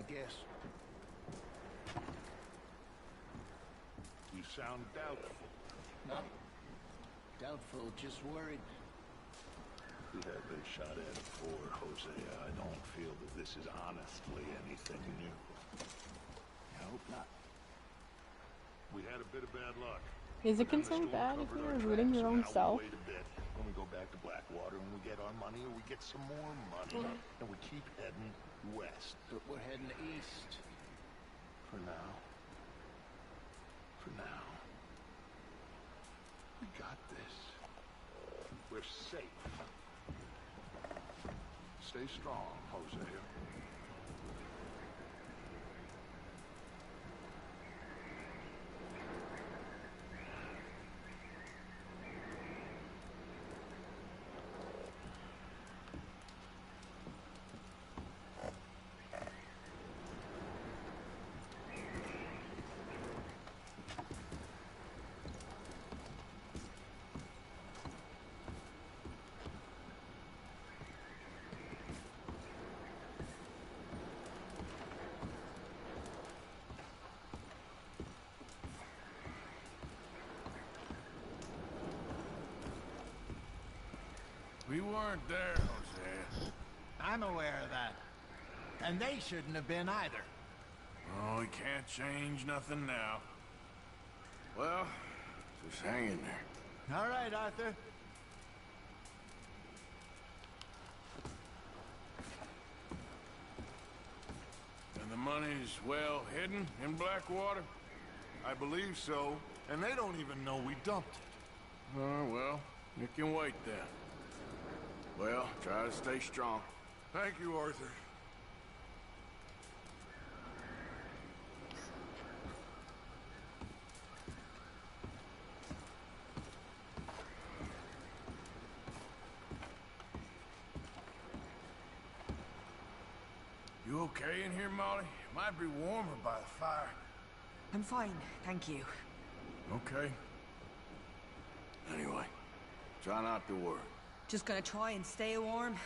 guess. You sound doubtful. Not doubtful, just worried. We have been shot at before, Hosea. I don't feel that this is honestly anything new. I hope not. We had a bit of bad luck. Is it considered bad if you're rooting your own self? Wait a bit. When we go back to Blackwater and we get our money, or we get some more money, and we keep heading west. But we're heading east. For now. For now. We got this. We're safe. Stay strong, Hosea. We weren't there, Hosea. I'm aware of that. And they shouldn't have been either. Oh, we can't change nothing now. Well, just hang in there. All right, Arthur. And the money's well hidden in Blackwater? I believe so, and they don't even know we dumped it. Oh, well, you can wait then. Well, try to stay strong. Thank you, Arthur. You okay in here, Molly? Might be warmer by the fire. I'm fine, thank you. Okay. Anyway, try not to worry. Just gonna try and stay warm.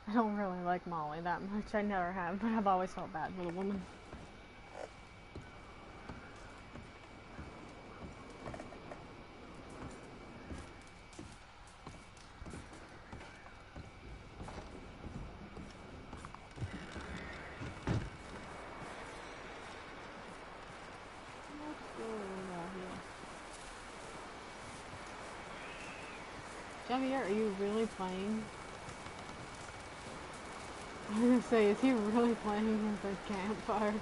I don't really like Molly that much. I never have, but I've always felt bad for the woman. Javier, are you really playing? I was gonna say, is he really playing with a campfire?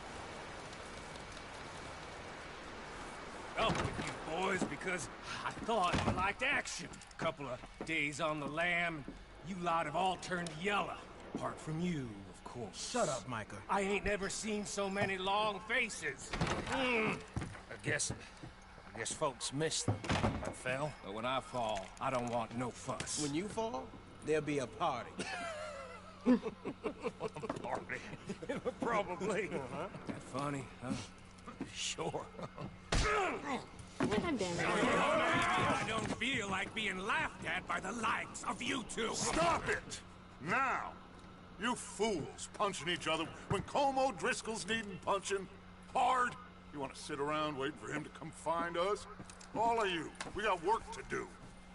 Up with you boys because I thought you liked action. Couple of days on the lam, you lot have all turned yellow. Apart from you, of course. Shut up, Micah. I ain't never seen so many long faces. I guess folks miss them. I fell, but when I fall, I don't want no fuss. When you fall, there'll be a party. Party? Probably. That funny, huh? Sure. God damn it. I don't feel like being laughed at by the likes of you two. Stop it! Now! You fools punching each other when Colm O'Driscoll's needing punching hard. You want to sit around waiting for him to come find us? All of you, we got work to do.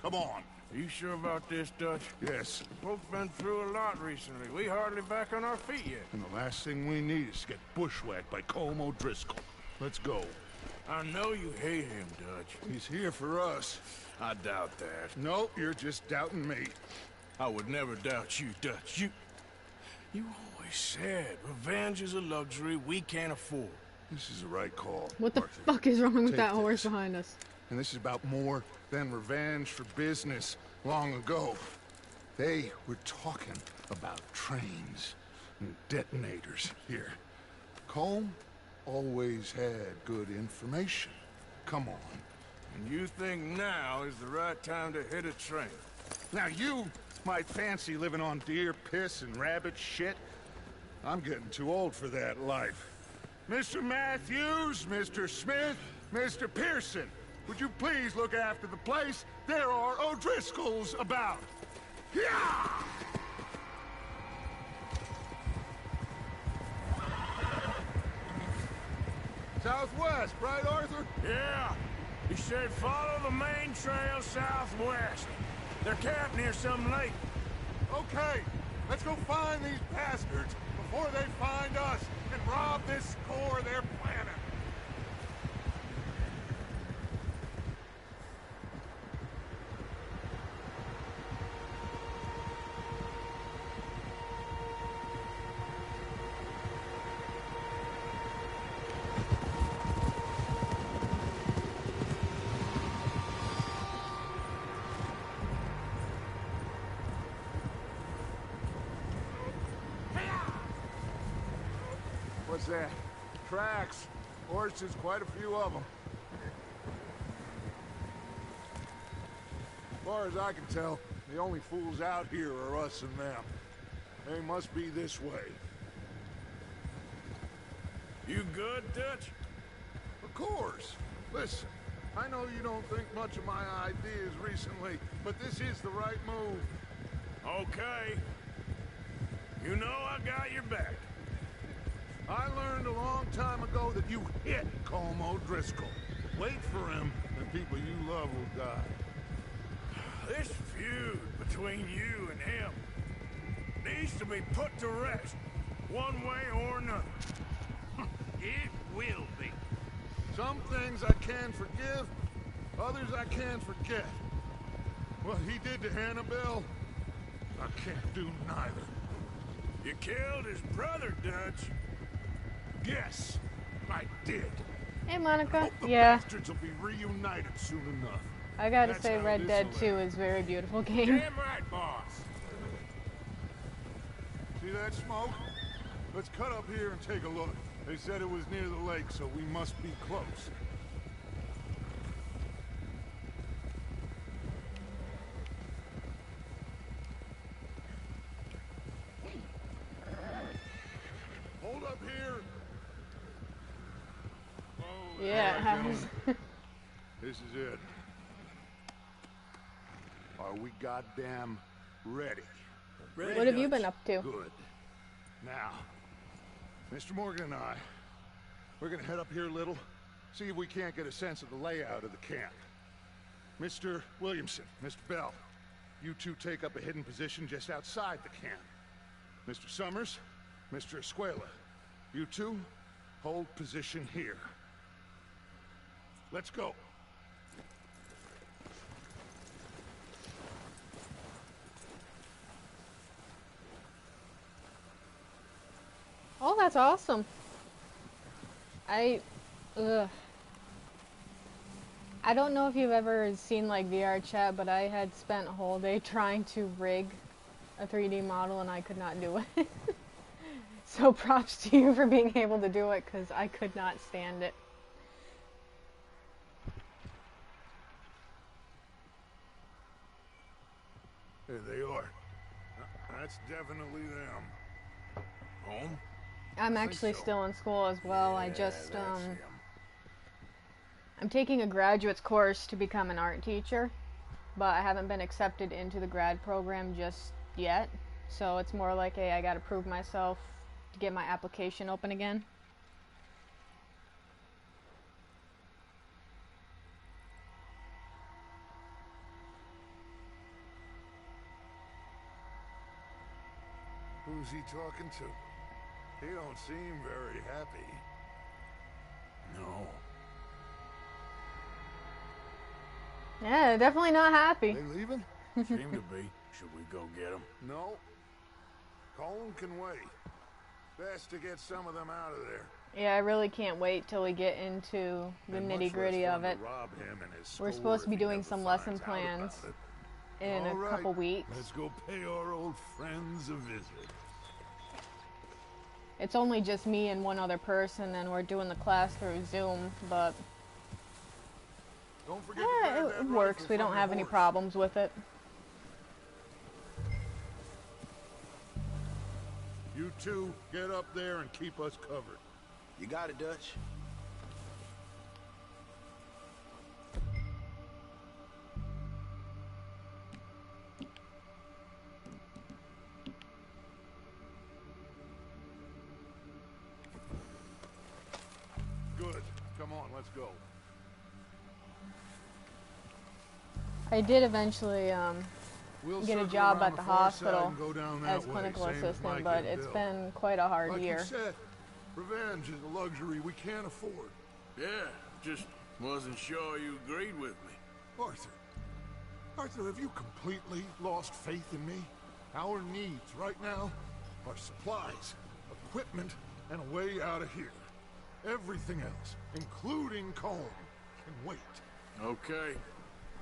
Come on. Are you sure about this, Dutch? Yes. Folks been through a lot recently. We hardly back on our feet yet. And the last thing we need is to get bushwhacked by Colm O'Driscoll. Let's go. I know you hate him, Dutch. He's here for us. I doubt that. No, you're just doubting me. I would never doubt you, Dutch. You always said revenge is a luxury we can't afford. This is the right call. What the Arthur. fuck is wrong with Take that horse this. behind us? And this is about more than revenge for business long ago. They were talking about trains and detonators here. Colm always had good information. Come on. And you think now is the right time to hit a train? Now you might fancy living on deer piss and rabbit shit. I'm getting too old for that life. Mr. Matthews, Mr. Smith, Mr. Pearson, would you please look after the place? There are O'Driscolls about. Yeah! Southwest, right, Arthur? Yeah. He said follow the main trail southwest. They're camped near some lake. Okay, let's go find these bastards before they find us and rob this core they're planning. What's that? Tracks. Horses, quite a few of them. As far as I can tell, the only fools out here are us and them. They must be this way. You good, Dutch? Of course. Listen, I know you don't think much of my ideas recently, but this is the right move. Okay. You know I got your back. I learned a long time ago that you hit Colm O'Driscoll. Wait for him, and people you love will die. This feud between you and him needs to be put to rest, one way or another. It will be. Some things I can forgive, others I can't forget. What he did to Annabelle, I can't do neither. You killed his brother, Dutch. Yes, I did. Hey, Monica. Hope the Yeah, bastards will be reunited soon enough. I gotta That's say how Red Dead this'll 2 end. is a very beautiful game. Damn right, boss. See that smoke? Let's cut up here and take a look. They said it was near the lake, so we must be close. Hold up here. Oh, Yeah, it there, happens. gentlemen. This is it. Are we goddamn ready? What have you been up to? Good. Now, Mr. Morgan and I, we're gonna head up here a little, see if we can't get a sense of the layout of the camp. Mr. Williamson, Mr. Bell, you two take up a hidden position just outside the camp. Mr. Summers, Mr. Escuela, you two hold position here. Let's go. Oh, that's awesome. Ugh. I don't know if you've ever seen like VR chat, but I had spent a whole day trying to rig a 3D model and I could not do it. So props to you for being able to do it, because I could not stand it. There they are. That's definitely them. Home? I'm actually so. still in school as well. I Yeah, just, that's him. I'm taking a graduate's course to become an art teacher, but I haven't been accepted into the grad program just yet. So it's more like, hey, I gotta prove myself to get my application open again. Who's he talking to? He don't seem very happy. No. Yeah, definitely not happy. They leaving? Seem to be. Should we go get him? No. Colin can wait. Best to get some of them out of there. Yeah, I really can't wait till we get into the And much less nitty-gritty fun of to it. rob him and his We're score supposed to be if he doing never some lesson finds out about plans it. in All a right, couple weeks. Let's go pay our old friends a visit. It's only just me and one other person, and we're doing the class through Zoom, but Don't forget to grab it that works. rifle We from don't the have any horse. problems with it. You two, get up there and keep us covered. You got it, Dutch. Good. Come on, let's go. I did eventually We'll get a circle job around at the far side hospital and go down that as way, clinical same as assistant, Mike but and it's Bill. been quite a hard Like year. you said, revenge is a luxury we can't afford. Yeah, just wasn't sure you agreed with me. Arthur, have you completely lost faith in me? Our needs right now are supplies, equipment, and a way out of here. Everything else, including Colm, can wait. Okay.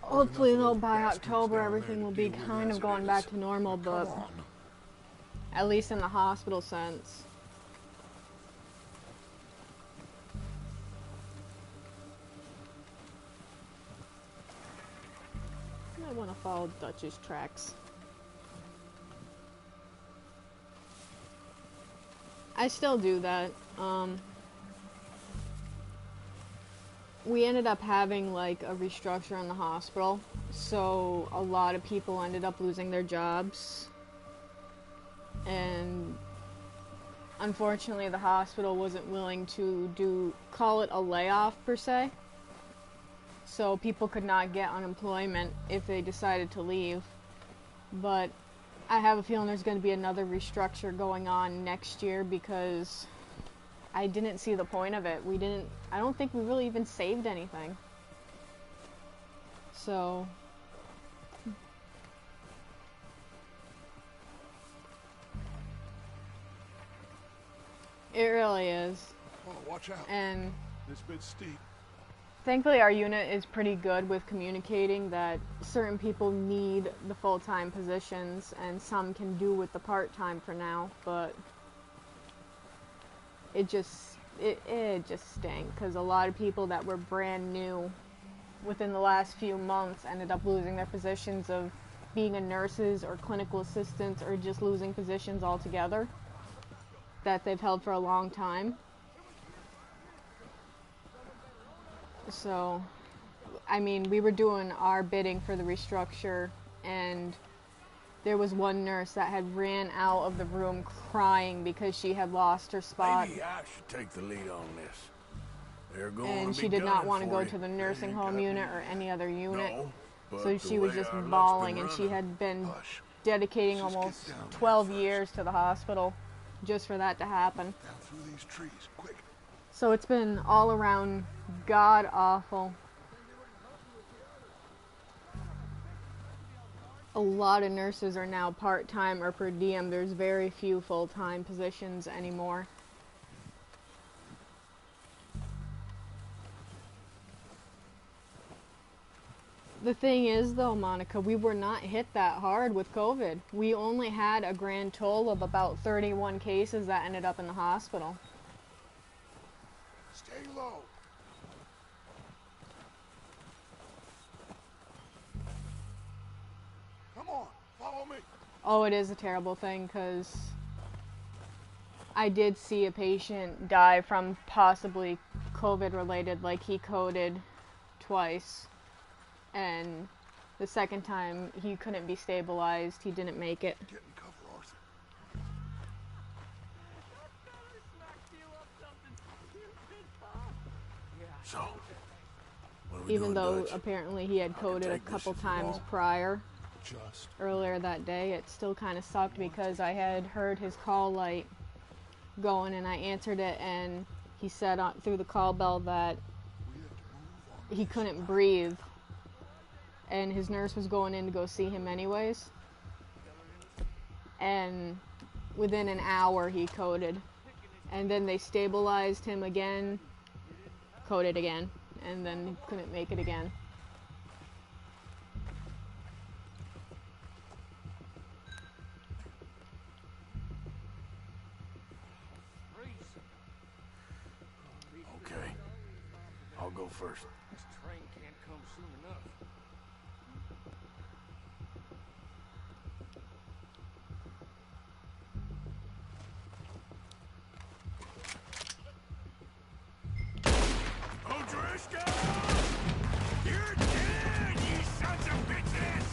Hopefully, enough though, of those by bastards October, down there everything to will be deal with kind as of it going is. back to normal, Now, but come on. at least in the hospital sense. I want to follow Dutch's tracks. I still do that. We ended up having like a restructure in the hospital, so a lot of people ended up losing their jobs, and unfortunately the hospital wasn't willing to call it a layoff per se, so people could not get unemployment if they decided to leave. But I have a feeling there's going to be another restructure going on next year, because I didn't see the point of it. I don't think we really even saved anything. So it really is. Oh, watch out. And This bit's steep. thankfully our unit is pretty good with communicating that certain people need the full-time positions and some can do with the part-time for now, but it just stank, because a lot of people that were brand new within the last few months ended up losing their positions of being a nurses or clinical assistants, or just losing positions altogether that they've held for a long time. So, I mean, we were doing our bidding for the restructure, and there was one nurse that had ran out of the room crying because she had lost her spot. Maybe I should take the lead on this. They're going And to she be did not gunning want to for go you. to the nursing home unit or any other unit. No, but So the she was way just our luck's bawling, been and she running- had been Hush. dedicating Just get almost down there 12 first. years to the hospital just for that to happen. Down through these trees, quick. So it's been all around god awful. A lot of nurses are now part-time or per diem. There's very few full-time positions anymore. The thing is, though, Monica, we were not hit that hard with COVID. We only had a grand total of about 31 cases that ended up in the hospital. Stay low. Come on, follow me. Oh, it is a terrible thing, because I did see a patient die from possibly COVID related, like he coded twice, and the second time he couldn't be stabilized, he didn't make it. Get in cover, Arthur. So, what are we Even doing, though Dutch? apparently he had I can coded a take this couple if you times want. prior, Just earlier that day, it still kind of sucked because I had heard his call light going, and I answered it, and he said through the call bell that he couldn't breathe, and his nurse was going in to go see him anyways, and within an hour he coded, and then they stabilized him again, coded again, and then he couldn't make it again. Okay. I'll go first. This train can't come soon enough. O'Driscoll! You're dead, you sons of bitches!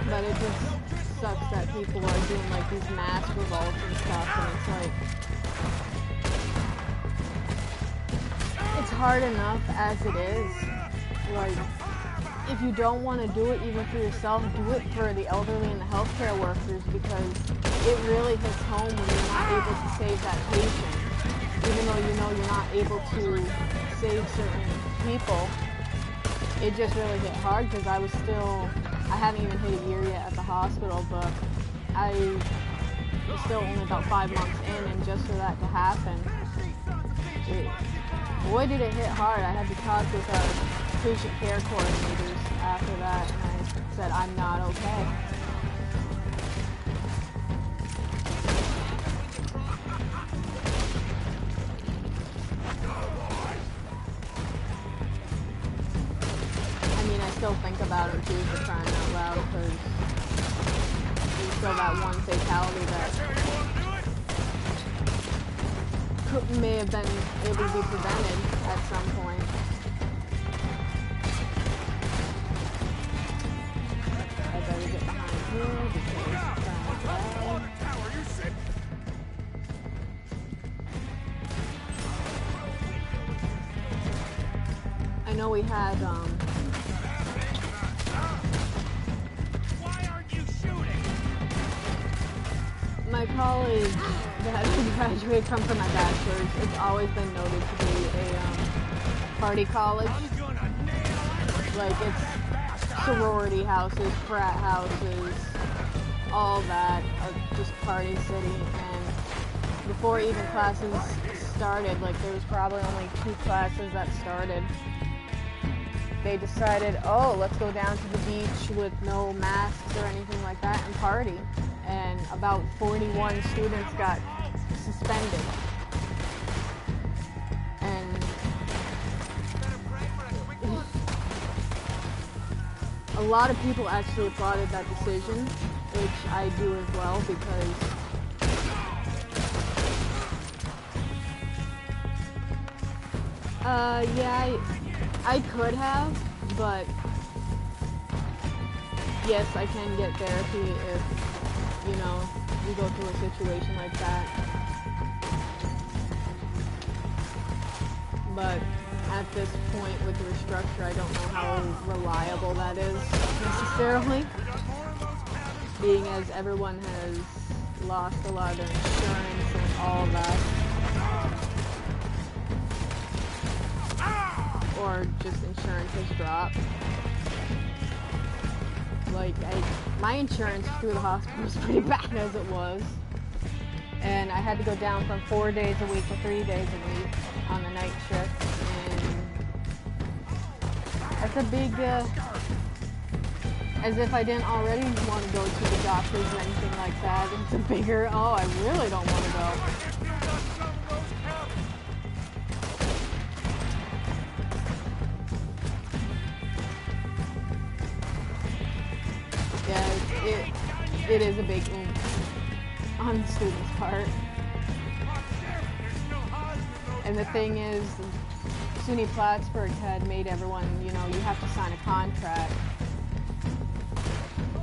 But it just sucks that people are doing like these mass revolts and stuff, and it's like, it's hard enough as it is. Like, if you don't want to do it even for yourself, do it for the elderly and the healthcare workers, because it really hits home when you're not able to save that patient. Even though you know you're not able to save certain people, it just really hit hard because I hadn't even hit a year yet at the hospital, but I was still only about 5 months in, and just for that to happen, boy did it hit hard. I had to talk with our patient care coordinators after that, and I said, I'm not okay. I still think about him too, for crying out loud, because there's still that one fatality that may have been able to be prevented at some point. I better get behind here because it's loud. I know we had my college that I graduated from for my bachelor's, it's always been noted to be a party college. Like, it's sorority houses, frat houses, all that, just party city. And before even classes started, like, there was probably only 2 classes that started. They decided, oh, let's go down to the beach with no masks or anything like that and party. And about 41 students got suspended. And a lot of people actually applauded that decision, which I do as well, because yeah, I could have, but yes, I can get therapy if, you know, you go through a situation like that. But at this point with the restructure, I don't know how reliable that is necessarily, being as everyone has lost a lot of their insurance and all of that. Or just insurance has dropped. Like, my insurance through the hospital was pretty bad as it was. And I had to go down from 4 days a week to 3 days a week on the night shift. And that's a big, as if I didn't already want to go to the doctors or anything like that. It's a bigger, oh, I really don't want to go. Yeah, it is a big oomph on the student's part. And the thing is, SUNY Plattsburgh had made everyone, you know, you have to sign a contract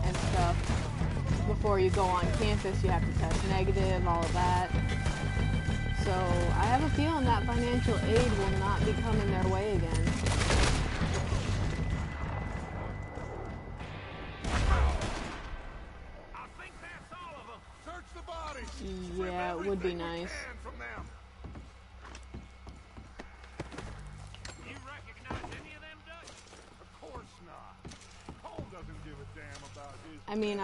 and stuff. Before you go on campus, you have to test negative, all of that. So I have a feeling that financial aid will not be coming their way again. Yeah, it would be nice. You recognize any of them, Dutch? Of course not. Cole doesn't give a damn about his... I mean,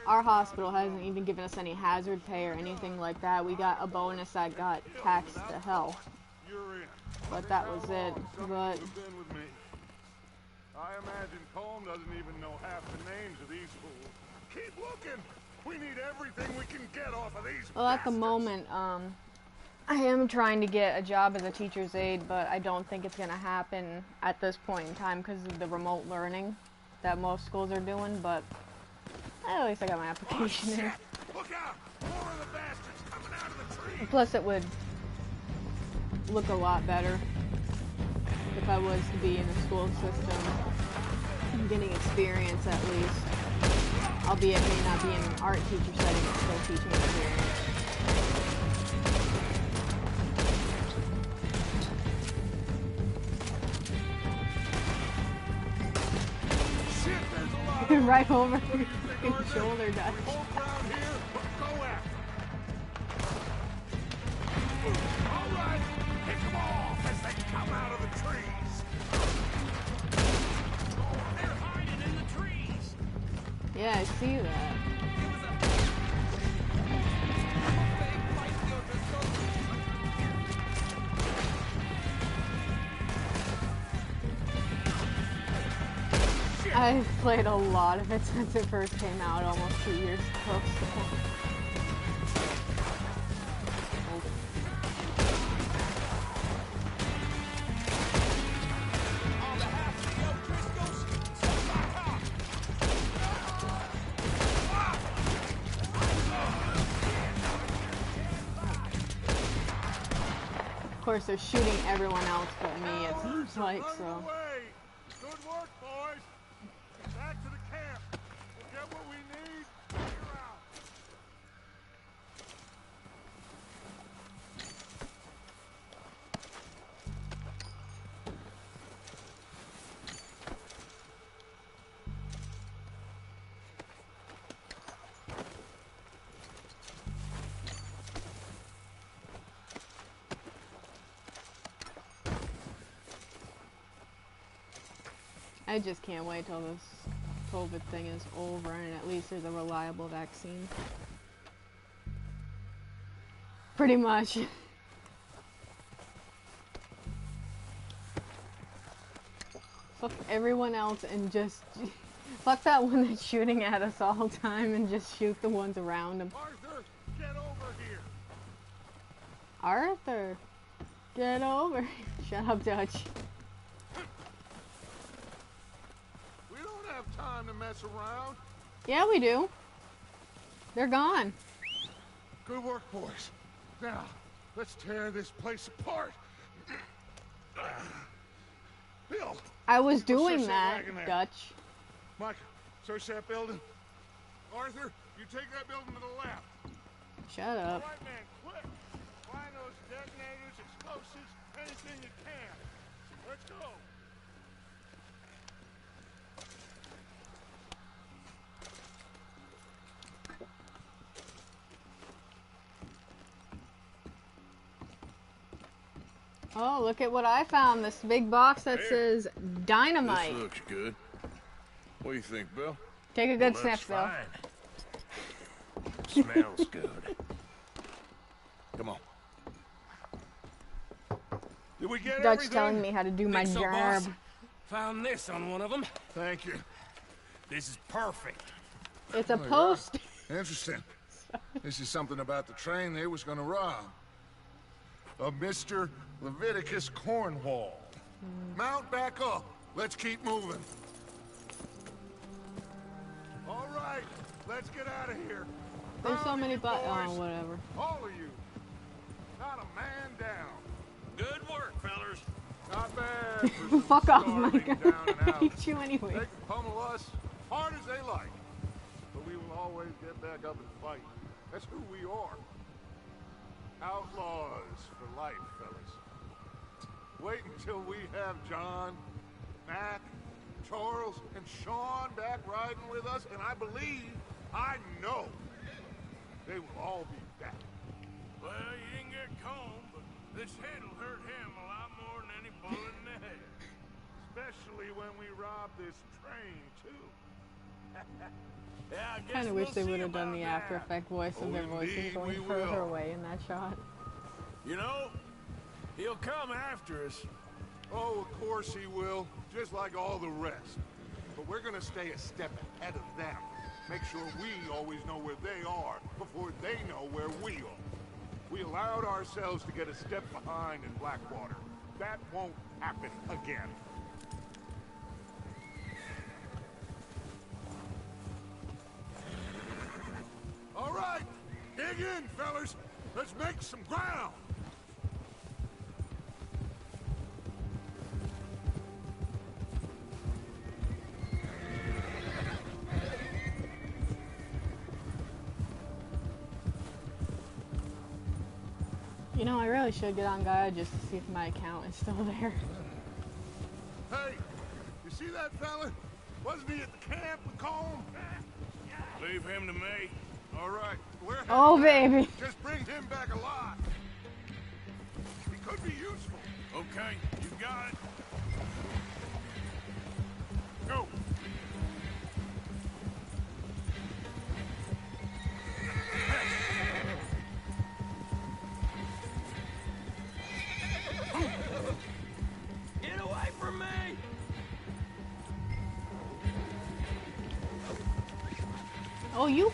our hospital hasn't even given us any hazard pay or anything like that. We got a bonus that got taxed to hell. But that was it. But I imagine Colm doesn't even know half the names of these fools. Keep looking! We need everything we can get off of these well, at the moment, I am trying to get a job as a teacher's aide, but I don't think it's going to happen at this point in time because of the remote learning that most schools are doing, but at least I got my application in. Look out! More of the bastards coming out of the tree! Plus, it would look a lot better if I was to be in the school system, getting experience at least. Albeit it may not be in an art teacher setting, it's still teaching experience. Shit, there's a lot of Right over What do you think, your Arthur? shoulder, Dutch. Hold around here, but go after. All right, pick them off as they come out of the trees. They're hiding in the trees. Yeah, I see that. I've played a lot of it since it first came out almost 2 years ago. Of course, they're shooting everyone else but me, it seems like, so. Away. Good work, boys. Back to the camp. We'll get what we need. Clear out. I just can't wait till this COVID thing is over and at least there's a reliable vaccine. Pretty much. Fuck everyone else and just... Fuck that one that's shooting at us all the time and just shoot the ones around him. Arthur, get over here. Arthur! Get over here. Shut up, Dutch. We don't have time to mess around. Yeah, we do. They're gone. Good work, boys. Now, let's tear this place apart. Bill, I was Go doing search that that, wagon there. Dutch. Mike, search that building. Arthur, you take that building to the left. Shut All up. right, man, quick. Find those detonators, explosives, anything you can. Let's go. Oh, look at what I found. This big box that says dynamite. This looks good. What do you think, Bill? Take a good Looks sniff, Bill. fine. Smells good. Come on. Did we get Dutch everything? telling me how to do my Think so, job. boss? Found this on one of them. Thank you. This is perfect. It's a Oh, yeah. post. Interesting. This is something about the train they was gonna rob. Of Mr. Leviticus Cornwall. Mount back up. Let's keep moving. All right, let's get out of here. There's so Proud of many you buttons. Oh, boys. whatever. All of you. Not a man down. Good work, fellers. Not bad for some Fuck off, starving Mike. down and I out. hate you anyway. They can pummel us hard as they like. But we will always get back up and fight. That's who we are. Outlaws for life, fellas. Wait until we have John, Mac, Charles, and Sean back riding with us, and I believe, I know, they will all be back. Well, you didn't get Combe, but this hit'll hurt him a lot more than any bullet in the head. Especially when we rob this train, too. Yeah, I guess Kind of wish we'll they see would have done about the that. After Effect voice of Oh, their voices indeed going we further will. away in that shot. You know, he'll come after us. Oh, of course he will, just like all the rest. But we're gonna stay a step ahead of them. Make sure we always know where they are before they know where we are. We allowed ourselves to get a step behind in Blackwater. That won't happen again. All right, dig in, fellas. Let's make some ground. You know, I really should get on Gaia just to see if my account is still there. Hey, you see that fella? Wasn't he at the camp with Colm? Leave him to me. All right, we're Oh, baby. just bring him back alive. He could be useful. Okay, you got it. Go. Get away from me! Oh, you.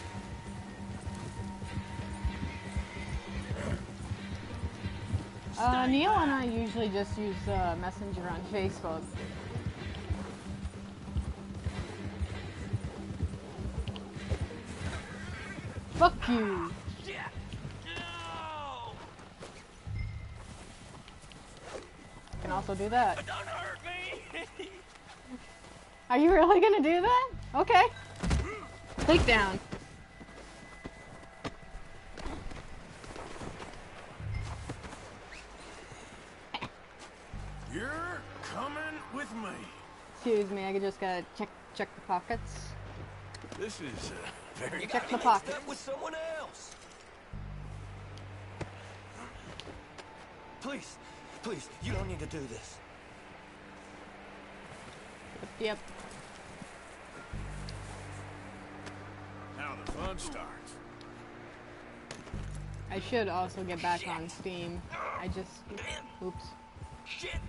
Neil and I usually just use Messenger on Facebook. Fuck you. No! Can also do that. Don't hurt me! Are you really gonna do that? Okay. Click down. You're coming with me. Excuse me, I just gotta check the pockets. This is very... Check the pockets. with someone else. Please, please, you don't need to do this. Yep. Now the fun starts. I should also get back on Steam. I just... Oops. Shit!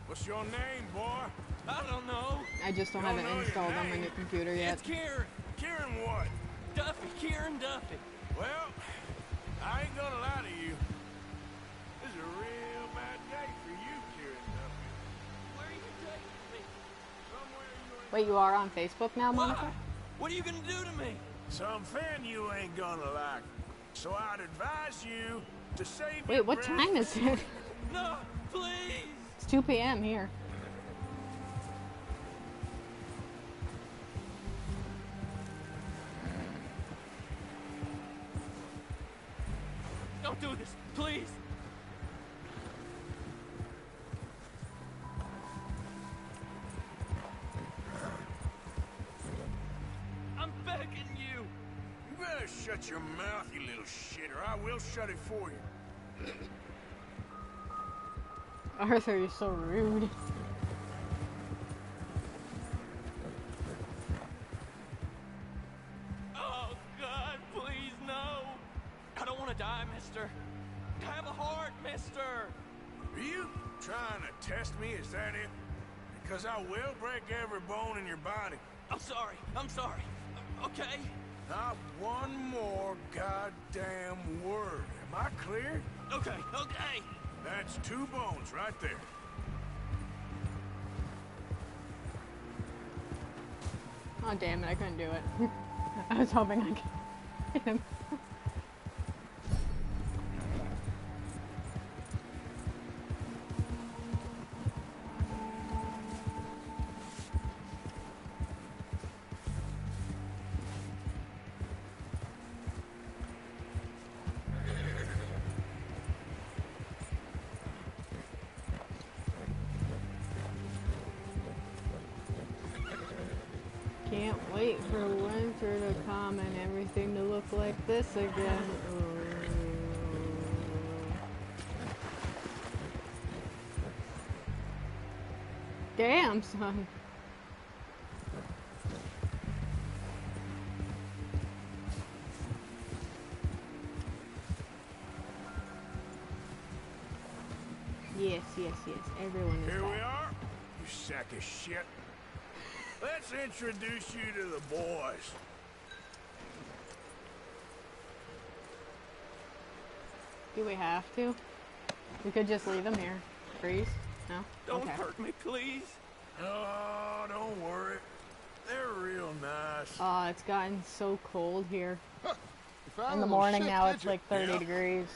What's your name, boy? I don't know. I just don't have it installed on my new computer yet. It's Kieran. Kieran what? Duffy. Kieran Duffy. Well, I ain't gonna lie to you. This is a real bad day for you, Kieran Duffy. Where are you taking me? Somewhere you ain't... Wait, you are on Facebook now, Monica? Why? What are you gonna do to me? Something you ain't gonna like. So I'd advise you to save Wait, your what breath time is it? No, please. It's 2 p.m. here. Don't do this, please. I'm begging you. You better shut your mouth, you little shit, or I will shut it for you. Arthur, you're so rude. Oh, God, please, no. I don't want to die, mister. Have a heart, mister. Are you trying to test me? Is that it? Because I will break every bone in your body. I'm sorry. I'm sorry. Okay? Not one more goddamn word. Am I clear? Okay, okay. That's 2 bones right there. Oh, damn it, I couldn't do it. I was hoping I could hit him. Can't wait for winter to come and everything to look like this again. Damn, son. Yes, yes, yes. Everyone is Here we back. are, you sack of shit. Let's introduce you to the boys. Do we have to? We could just leave them here. Freeze? No? Don't Okay. hurt me, please. Oh, don't worry. They're real nice. Oh, it's gotten so cold here. You found In the a little morning shit, now did it's you? like 30 Yeah. degrees.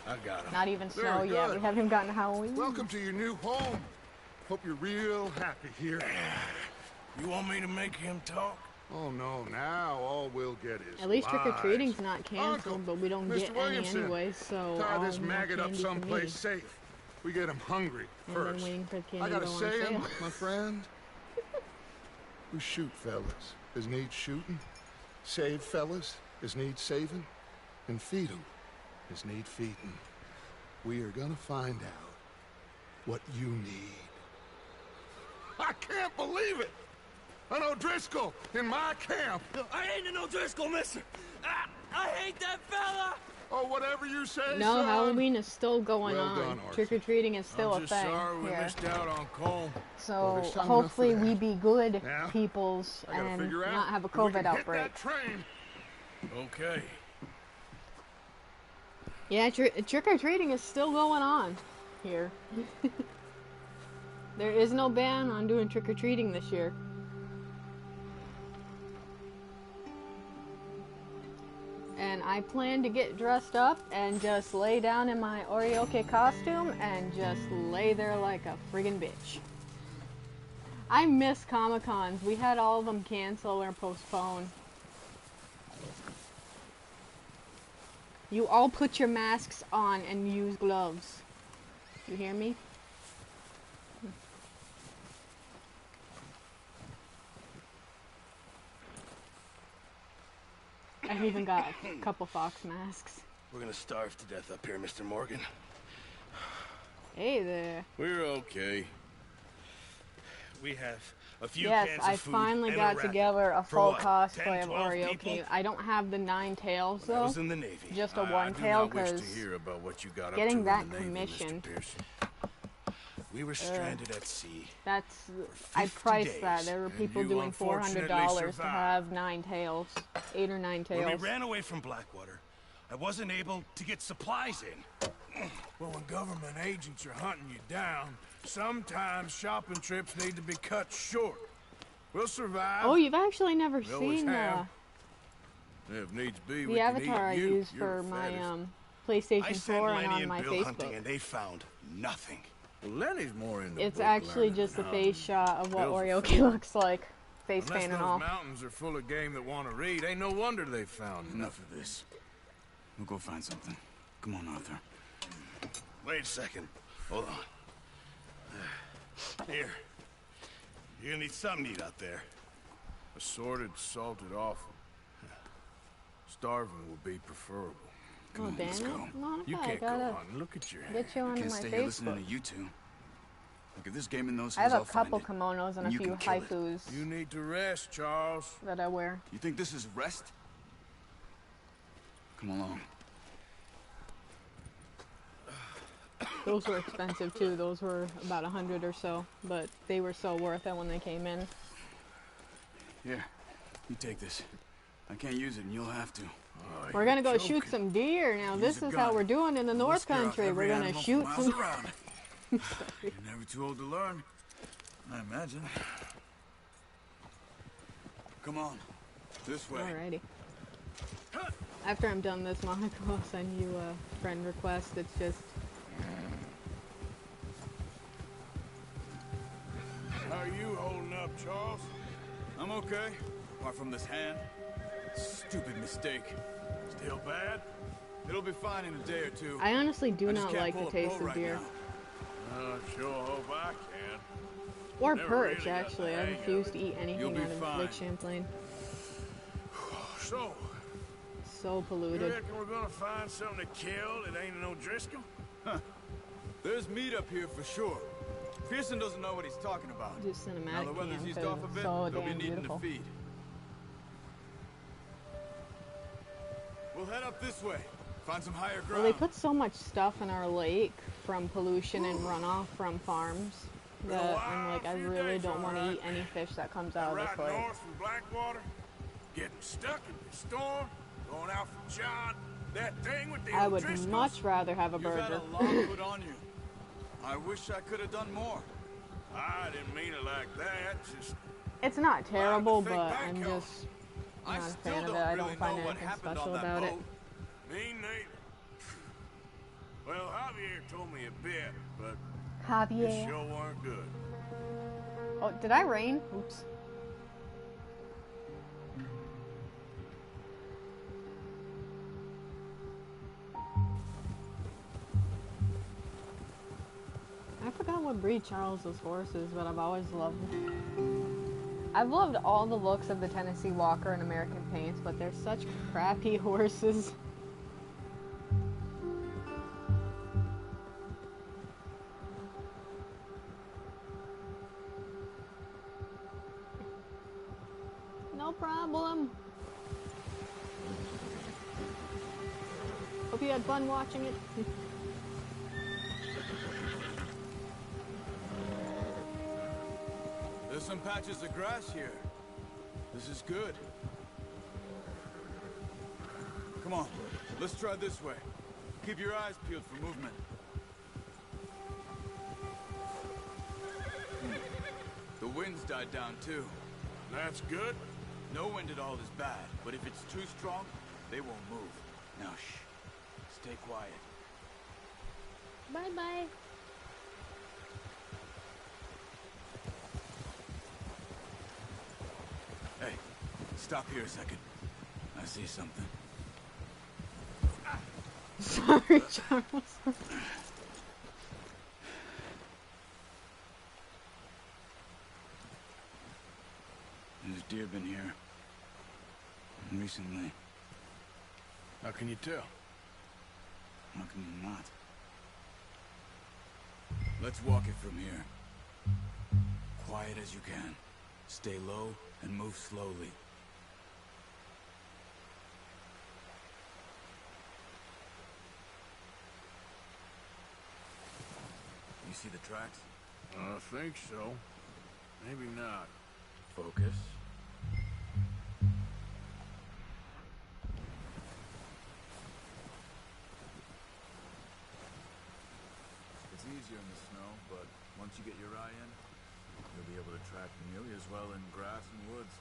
I got him. Not even Very snow yet. good. We haven't even gotten Halloween. Welcome to your new home. Hope you're real happy here. You want me to make him talk? Oh no, now all will get his At least trick-or-treating's lies. not canceled, Uncle, but we don't Mr. get any Williamson, anyway, so tie all this more maggot up candy for me. someplace safe. We get him hungry And first. then waiting for the candy I gotta to go on say, sale. my friend, we shoot fellas as need shooting, save fellas as need saving, and feed 'em as need feeding. We are gonna find out what you need. I can't believe it! An O'Driscoll in my camp! I ain't an O'Driscoll, mister! I hate that fella! Oh, whatever you say, No, son. Halloween is still going Well on. done, Arthur. Trick-or-treating is still I'm a just thing sorry we here. missed out on Cole. So there's time enough hopefully for we that. be good Now, peoples I gotta and figure out not have a if we COVID can outbreak. hit that train. Okay. Yeah, trick-or-treating is still going on here. There is no ban on doing trick-or-treating this year. And I plan to get dressed up and just lay down in my Orioke costume and just lay there like a friggin' bitch. I miss Comic-Cons. We had all of them cancel or postpone. You all put your masks on and use gloves. You hear me? I've even got a couple Fox masks. We're gonna starve to death up here, Mr. Morgan. Hey there. We're okay. We have a few Yes, cans I of food finally and got racket. together a For full what, cosplay 10, of 12 Oreo people? King. I don't have the 9 tails When I though. was in the Navy. Just a I one do tail, not wish to 'cause hear about what you got getting up to that in the Navy, commission- Mr. Pearson. We were stranded at sea. That's For I 50 priced that. days, There were and people you doing unfortunately $400 to survived. have 9 tails, 8 or 9 When we tails. ran away from Blackwater, I wasn't able to get supplies in. Well, when government agents are hunting you down, sometimes shopping trips need to be cut short. We'll survive. Oh, you've actually never We always seen have. If needs be, we the can avatar I eat you. use You're for the my fattest. I PlayStation sent 4 and Lenny on and my Bill hunting, Facebook. and they found nothing. Well, Lenny's more into It's book actually learning just a than face shot of what Bill's a Oreo fan. looks like, face Unless paint those and all. mountains are full of game that want to read, ain't no wonder they found Enough of this. We'll go find something. Come on, Arthur. Wait a second. Hold on. Here. You're gonna need something to eat out there. Assorted, salted offal. Starving will be preferable. Come Oh, on, damn let's it. go. Come on, You I can't go gotta on. Look at your hand. get you onto Can't my stay here listening to Facebook. you two. Look, if this game in those I have hills, a I'll find couple it. kimonos and a You few can kill it. haifus You need to rest, Charles. that I wear. You think this is rest? Come along. Those were expensive too. Those were about 100 or so, but they were so worth it when they came in. Here, you take this. I can't use it, and you'll have to. Oh, We're gonna go shoot some deer now. This a is how gun. we're doing in the We'll North scare off Country. every We're gonna animal for shoot miles some. around. You're never too old to learn, I imagine. Come on, this way. Alrighty. After I'm done this, Monica, I'll send you a friend request. It's just How are you holding up, Charles? I'm okay, apart from this hand. Stupid mistake. Still bad? It'll be fine in a day or two. I honestly do I just not can't like pull the a taste bow of right deer. now. Sure hope I can. Or Never perch, really got actually. the I hang of refuse it. to eat anything You'll be out of fine. Lake Champlain. So, So you polluted. reckon we're gonna find something to kill that ain't an O'Driscoll? There's meat up here for sure. Pearson doesn't know what he's talking about. Do Now cinematic the weather's cam eased off a because bit, so they'll be damn needing beautiful. to feed. We'll head up this way. Find some higher Well, ground. they put so much stuff in our lake from pollution and runoff from farms that I'm like, I really don't want to eat any fish that comes out of Right this lake. north from Blackwater, getting stuck in the storm, going out from John, that thing with the I would O'Driscolls. much rather have a You've had burger. a lot put on you. I wish I could have done more. I didn't mean it like that, just... It's not terrible, think but back, I'm Kel. just I not a still fan of don't it. I really don't find know what anything happened special on that about it. boat. Me neither. Well, Javier told me a bit, but it Javier. sure weren't good. Oh, did I rain? Oops. would breed Charles's horses, but I've loved all the looks of the Tennessee Walker and American Paints, but they're such crappy horses. No problem. Hope you had fun watching it. There's some patches of grass here. This is good. Come on, let's try this way. Keep your eyes peeled for movement. The wind's died down too. That's good. No wind at all is bad, but if it's too strong, they won't move. Now shh. Stay quiet. Bye-bye. Hey, stop here a second. I see something. Sorry, Charles. There's deer been here. Recently. How can you tell? How can you not? Let's walk it from here. Quiet as you can. Stay low and move slowly. You see the tracks? I think so. Maybe not. Focus. It's easier in the snow, but once you get your eye in, you'll be able to track nearly as well in grass and woods.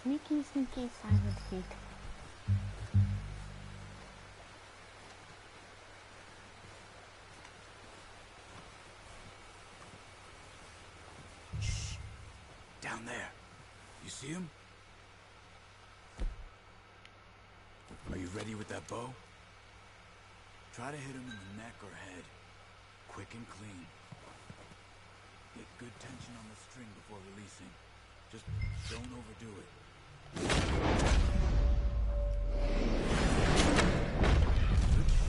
Sneaky, sneaky, silent feet. Shh. Down there. You see him? Are you ready with that bow? Try to hit him in the neck or head. Quick and clean. Get good tension on the string before releasing. Just don't overdo it. Good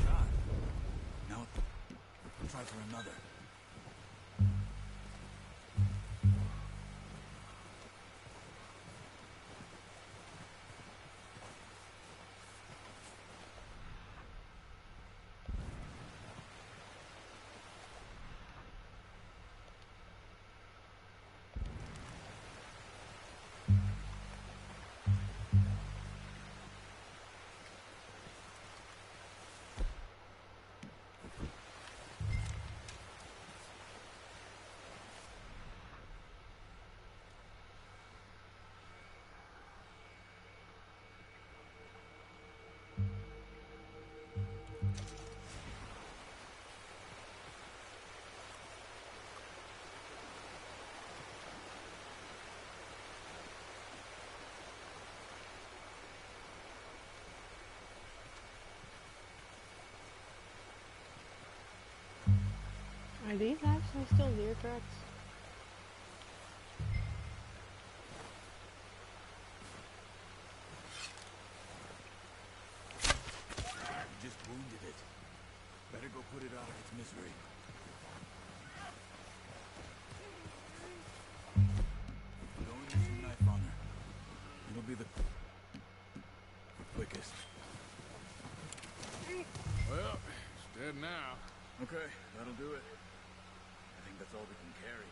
shot. Now, try for another. Are these actually still deer tracks? You just wounded it. Better go put it out of its misery. Go and use your knife on her. It'll be the quickest. Well, it's dead now. Okay, that'll do it. I think that's all we can carry.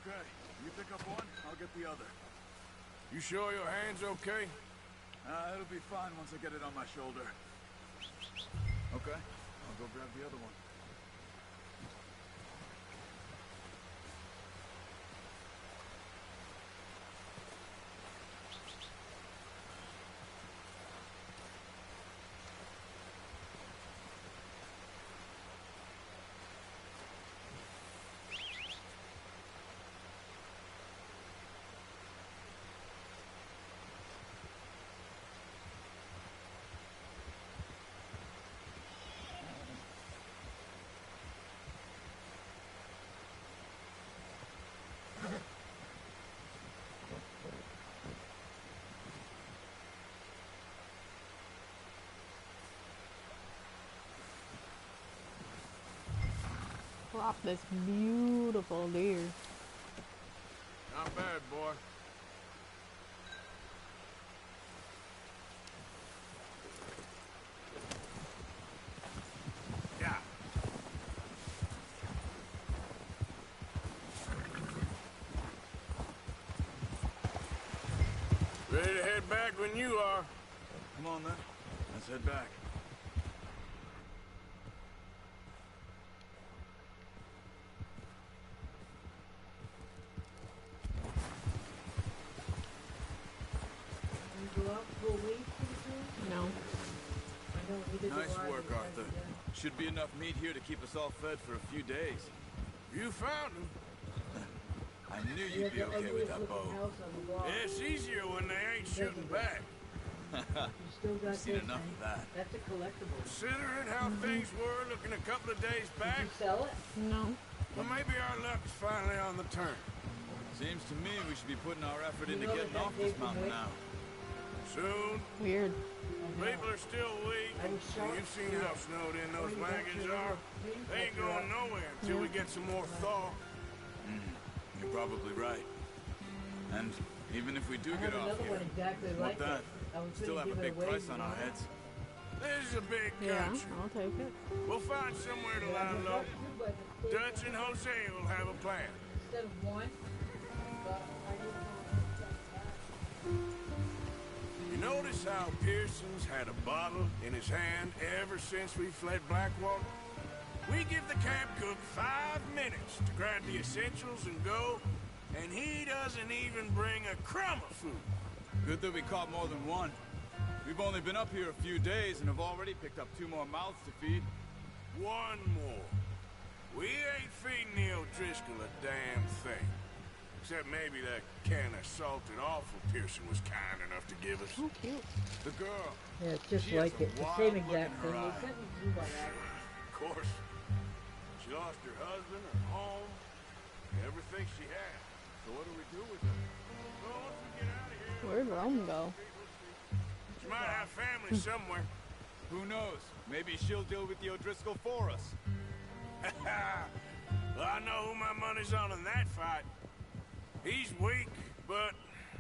Okay, you pick up one, I'll get the other. You sure your hand's okay? It'll be fine once I get it on my shoulder. Okay, I'll go grab the other one. Flop this beautiful deer. Not bad, boy. Yeah. Ready to head back when you are. Come on then, let's head back. No. Nice work, Arthur. Should be enough meat here to keep us all fed for a few days. You found him. I knew you'd be okay with that bow. It's easier when they ain't shooting back. I've seen enough of that. That's a collectible. Considering how things were looking a couple of days back, Did you sell it? No. well, maybe our luck is finally on the turn. Seems to me we should be putting our effort into know getting that off that this big mountain weight- now. Soon, Weird. people are still weak. I was shocked. You've seen how snowed in those wagons are. They ain't going nowhere until we get some more thaw. You're probably right. And even if we do I get have off another here, one exactly what like that? it. I was Still gonna have a give it big away, price on you our know. heads. This is a big Yeah, country. I'll take it. We'll find somewhere to lie low. Dutch and Jose will have a plan. Instead of one, but I didn't know. You notice how Pearson's had a bottle in his hand ever since we fled Blackwater? We give the camp cook 5 minutes to grab the essentials and go, and he doesn't even bring a crumb of food. Good that we caught more than one. We've only been up here a few days and have already picked up 2 more mouths to feed. One more. We ain't feeding the O'Driscoll a damn thing. Except maybe that can of salted offal Pearson was kind enough to give us. Oh, cute. The girl. Yeah, it's just She has like a it. The wild same look exact in her thing. They eye. sent me through by that. Of course. She lost her husband, her home, everything she had. So what do we do with her? So once we get out of here, Where'd Rome go? she might have family somewhere. Who knows? Maybe she'll deal with the O'Driscoll for us. Well, I know who my money's on in that fight. He's weak, but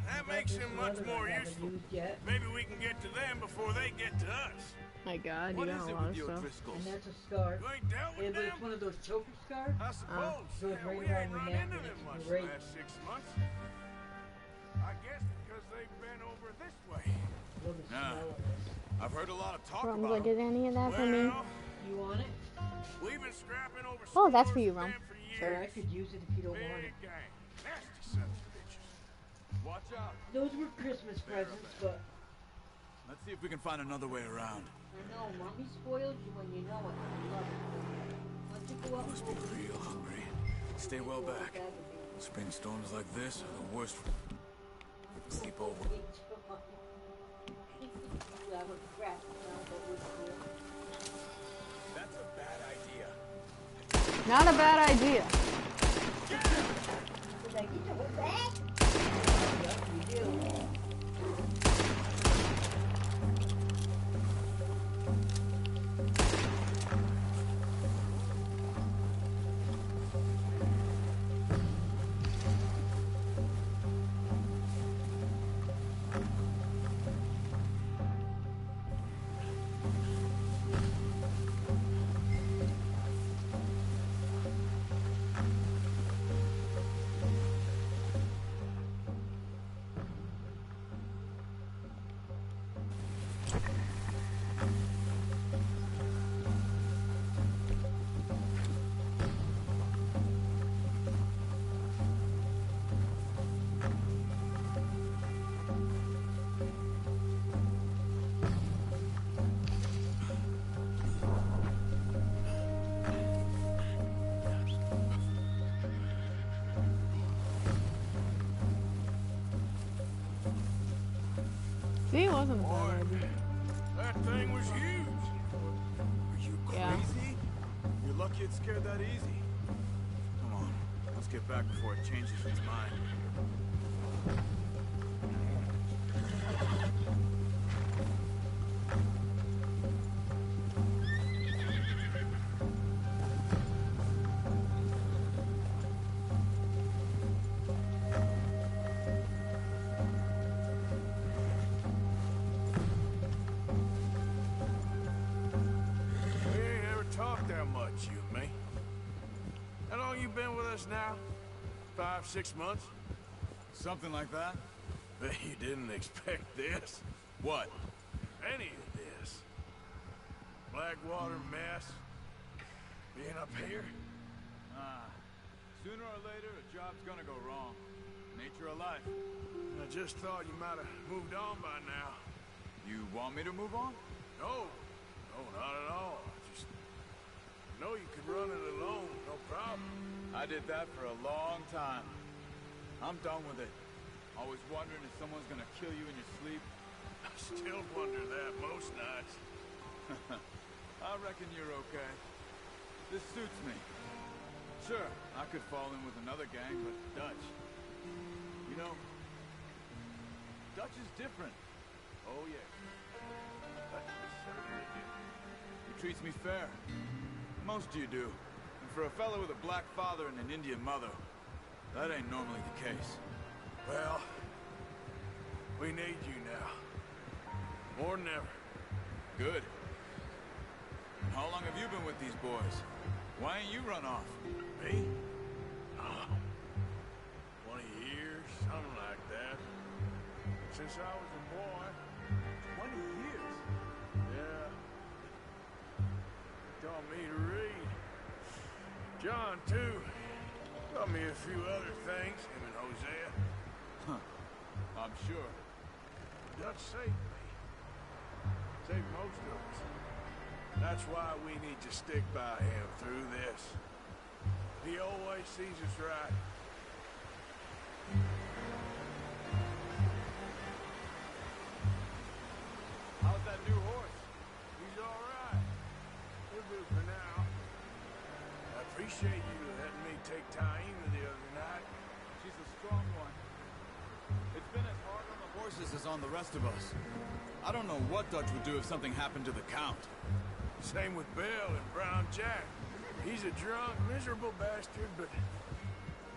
that makes him much more useful. Yet. Maybe we can get to them before they get to us. My God, you What got is a it lot with of the stuff. O'Driscolls? And that's a scar. You ain't dealt Yeah, with but them? it's one of those choker scars. I suppose. goes Hell, right we around ain't your run neck into and them it's much great. the last 6 months. I guess because they've been over this way. Love the Nah. smell of it. I've heard a lot of talk Rome's about like, them. is any of that for me? Well, You want it? we've been scrapping over Oh, that's for scores you, of Rome. them for Sure, I years. could use it if you don't want it. Big gang. Nasty sons of bitches. Watch out. Those were Christmas presents, but Let's see if we can find another way around. I know, Mommy spoils you when you know it. I love it. Once you go out Must be real hungry. Stay well back. Spring storms like this are the worst. Sleep over. That's a bad idea. Not a bad idea. See, it wasn't a Boy, bad idea. that thing was huge. Are you Yeah. crazy? You're lucky it scared that easy. Come on, let's get back before it changes its mind. We ain't ever talked that much, you and me. How long you been with us now? 5, 6 months? Something like that? Bet you didn't expect this. What? Any of this. Blackwater mess. Being up here. Sooner or later, a job's gonna go wrong. Nature of life. I just thought you might have moved on by now. You want me to move on? No. No, not at all. Just know you could run it alone, no problem. I did that for a long time. I'm done with it. Always wondering if someone's gonna kill you in your sleep. I still wonder that most nights. I reckon you're okay. This suits me. Sure, I could fall in with another gang, but Dutch. You know, Dutch is different. Oh, yeah. Dutch is certainly different. He treats me fair. Most of you do. And for a fellow with a black father and an Indian mother, that ain't normally the case. Well, we need you now. More than ever. Good. And how long have you been with these boys? Why ain't you run off? Me? 20 years, something like that. Since I was a boy. 20 years? Yeah. Taught me to read. John, too. Taught me a few other things, him and Hosea. I'm sure. Dutch saved me. Saved most of us. That's why we need to stick by him through this. He always sees us right. How's that new horse? He's all right. He'll do for now. I appreciate you letting me take Taima the other night. She's a strong one. It's been as hard on the horses as on the rest of us. I don't know what Dutch would do if something happened to the Count. Same with Bill and Brown Jack. He's a drunk, miserable bastard, but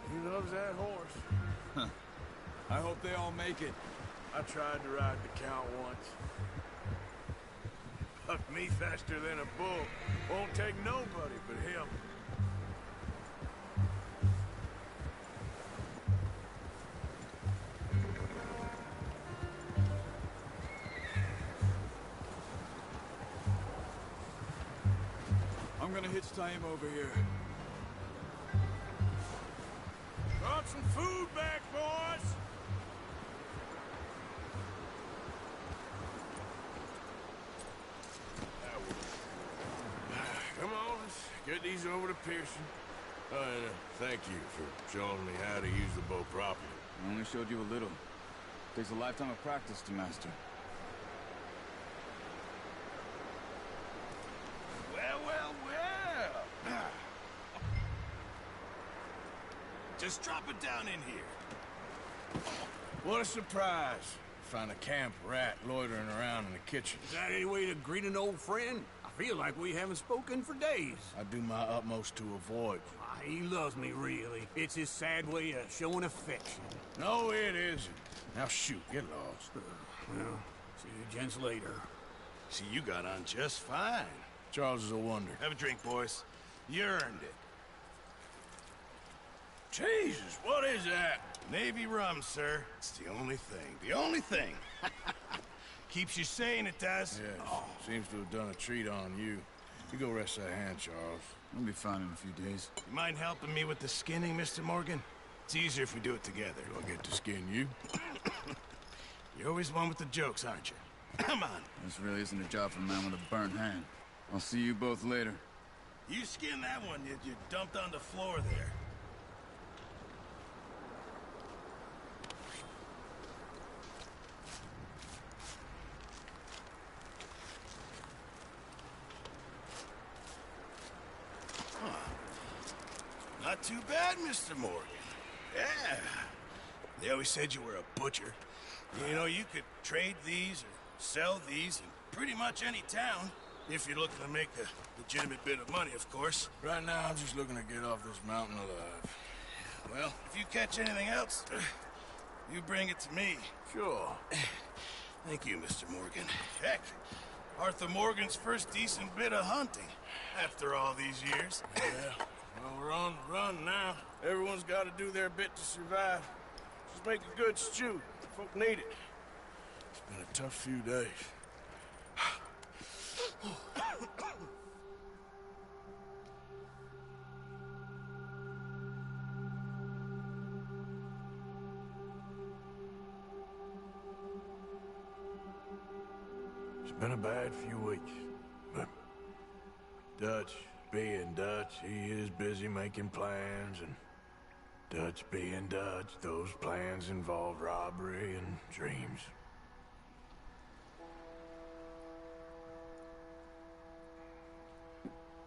he loves that horse. I hope they all make it. I tried to ride the Count once. Bucked me faster than a bull. Won't take nobody but him. I'm gonna hitch Taima over here. Brought some food back, boys! Come on, let's get these over to Pearson. Thank you for showing me how to use the bow properly. I only showed you a little. Takes a lifetime of practice to master. Well, well, well! Just drop it down in here. What a surprise. Find a camp rat loitering around in the kitchen. Is that any way to greet an old friend? I feel like we haven't spoken for days. I do my utmost to avoid. He loves me, really. It's his sad way of showing affection. No, it isn't. Now shoot, get lost. Well, see you gents later. See, you got on just fine. Charles is a wonder. Have a drink, boys. You earned it. Jesus, what is that? Navy rum, sir. It's the only thing. The only thing. Keeps you sane, it does. Yes. Oh. Seems to have done a treat on you. You go rest that hand, Charles. I'll be fine in a few days. You mind helping me with the skinning, Mr. Morgan? It's easier if we do it together. Do I get to skin you? You're always one with the jokes, aren't you? Come on. This really isn't a job for a man with a burnt hand. I'll see you both later. You skin that one you dumped on the floor there. Not too bad, Mr. Morgan. Yeah. They always said you were a butcher. You know, you could trade these or sell these in pretty much any town. If you're looking to make a legitimate bit of money, of course. Right now, I'm just looking to get off this mountain alive. Well, if you catch anything else, you bring it to me. Sure. Thank you, Mr. Morgan. Heck, Arthur Morgan's first decent bit of hunting after all these years. Yeah. Well, we're on the run now. Everyone's got to do their bit to survive. Just make a good stew. Folk need it. It's been a tough few days. It's been a bad few weeks, but Dutch being Dutch, he is busy making plans, and Dutch being Dutch, those plans involve robbery and dreams.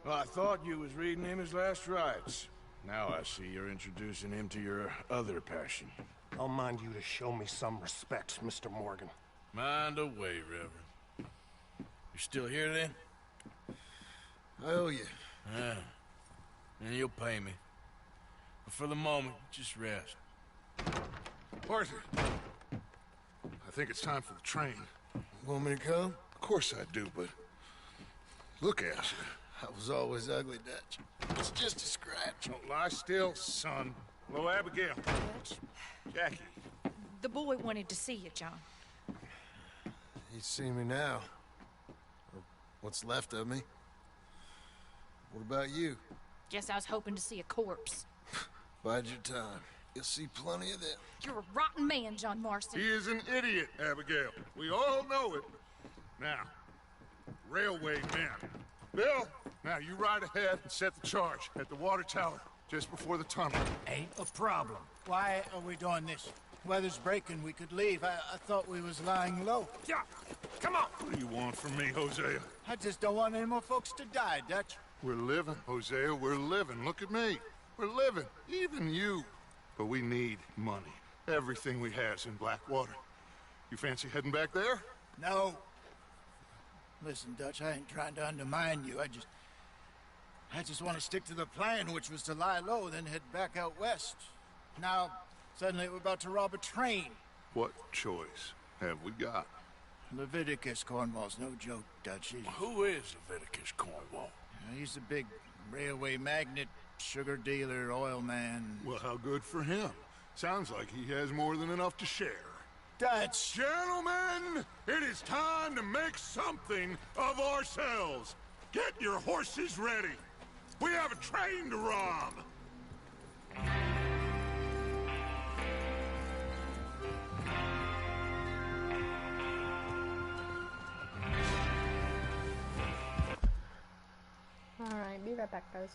Well, I thought you was reading him his last rites. Now I see you're introducing him to your other passion. I'll mind you to show me some respect, Mr. Morgan. Mind away, Reverend. You still here, then? I owe you. Yeah. And you'll pay me. But for the moment, just rest. Arthur, I think it's time for the train. Want me to come? Of course I do, but look at you. I was always ugly, Dutch. It's just a scratch. Don't lie still, son. Hello, Abigail. Jackie. The boy wanted to see you, John. He's seen me now. Or what's left of me. What about you? Guess I was hoping to see a corpse. Bide your time. You'll see plenty of them. You're a rotten man, John Marston. He is an idiot, Abigail. We all know it. Now, railway men. Bill, now you ride ahead and set the charge at the water tower just before the tunnel. Ain't a problem. Why are we doing this? Weather's breaking. We could leave. I thought we was lying low. Yeah, come on. What do you want from me, Hosea? I just don't want any more folks to die, Dutch. We're living, Hosea. We're living. Look at me. We're living. Even you. But we need money. Everything we has in Blackwater. You fancy heading back there? No. Listen, Dutch, I ain't trying to undermine you. I just want to stick to the plan, which was to lie low, then head back out west. Now, suddenly we're about to rob a train. What choice have we got? Leviticus Cornwall's no joke, Dutch. Who is Leviticus Cornwall? He's a big railway magnate, sugar dealer, oil man. Well, how good for him. Sounds like he has more than enough to share. Dutch! Gentlemen, it is time to make something of ourselves. Get your horses ready. We have a train to rob. Alright, be right back, guys.